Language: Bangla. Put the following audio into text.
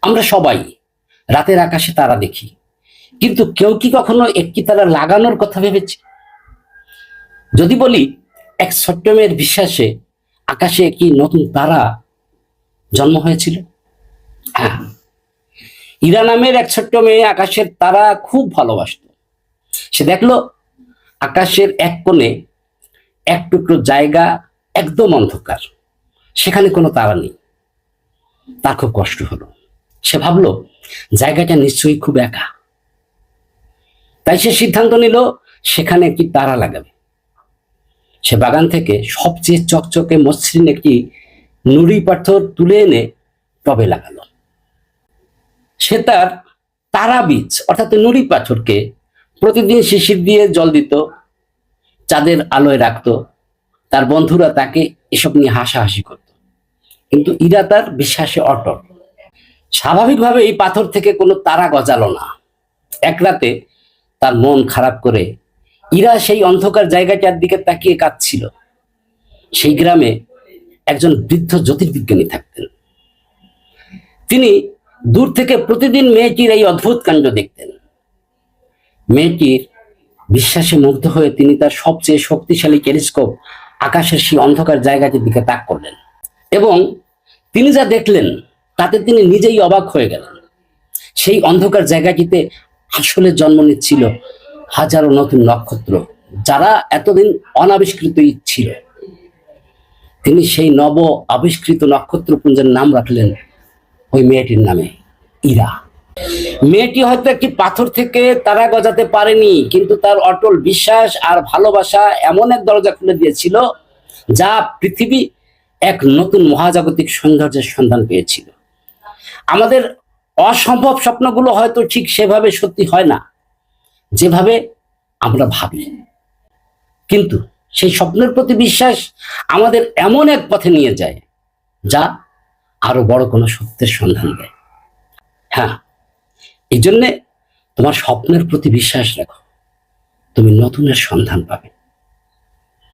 আমরা সবাই রাতের আকাশে তারা দেখি, কিন্তু কেউ কি কখনো একটি তারা লাগানোর কথা ভেবেছে? যদি বলি এক ছোট্ট মেয়ের বিশ্বাসে আকাশে একটি নতুন তারা জন্ম হয়েছিল। হ্যাঁ, ইরা নামের এক ছোট্ট মেয়ে আকাশের তারা খুব ভালোবাসত। সে দেখলো আকাশের এক কোণে এক টুকরো জায়গা একদম অন্ধকার, সেখানে কোনো তারা নেই। তার খুব কষ্ট হলো। সে ভাবলো জায়গাটা নিশ্চয়ই খুব একা। তাই সে সিদ্ধান্ত নিল সেখানে একটি তারা লাগাবে। সে বাগান থেকে সবচেয়ে চকচকে মসৃণ একটি নুড়ি পাথর তুলে এনে টবে লাগালো। সে তার তারা বীজ অর্থাৎ নুড়ি পাথরকে প্রতিদিন শিশির দিয়ে জল দিত, চাঁদের আলোয় রাখতো। তার বন্ধুরা তাকে এসব নিয়ে হাসাহাসি করত, কিন্তু ইরা তার বিশ্বাসে অটল। স্বাভাবিকভাবে এই পাথর থেকে কোনো তারা গজালো না। এক রাতে তার মন খারাপ করে ইরা সেই অন্ধকার জায়গাটার দিকে তাকিয়ে কাঁদছিল। সেই গ্রামে একজন বৃদ্ধ জ্যোতির্বিজ্ঞানী থাকতেন। তিনি দূর থেকে প্রতিদিন মেয়েটির এই অদ্ভুত কাণ্ড দেখতেন। মেয়েটির বিশ্বাসে মুগ্ধ হয়ে তিনি তার সবচেয়ে শক্তিশালী টেলিস্কোপ আকাশের সেই অন্ধকার জায়গাটির দিকে তাক করলেন, এবং তিনি যা দেখলেন তাতে তিনি নিজেই অবাক হয়ে গেলেন। সেই অন্ধকার জায়গাটিতে আসলে জন্ম নিচ্ছিল হাজারো নতুন নক্ষত্র, যারা এতদিন অনাবিষ্কৃতই ছিল। তিনি সেই নব আবিষ্কৃত নক্ষত্রপুঞ্জের নাম রাখলেন ওই মেয়েটির নামে, ইরা। মেয়েটি হয়তো একটি পাথর থেকে তারা গজাতে পারেনি, কিন্তু তার অটল বিশ্বাস আর ভালোবাসা এমন এক দরজা খুলে দিয়েছিল যা পৃথিবী এক নতুন মহাজাগতিক সৌন্দর্যের সন্ধান পেয়েছিল। আমাদের অসম্ভব স্বপ্নগুলো হয়তো ঠিক সেভাবে সত্যি হয় না যেভাবে আমরা ভাবি, কিন্তু সেই স্বপ্নের প্রতি বিশ্বাস আমাদের এমন এক পথে নিয়ে যায় যা আরো বড় কোনো সত্যের সন্ধান দেয়। হ্যাঁ, এই জন্যে তোমার স্বপ্নের প্রতি বিশ্বাস রাখো, তুমি নতুনের সন্ধান পাবে।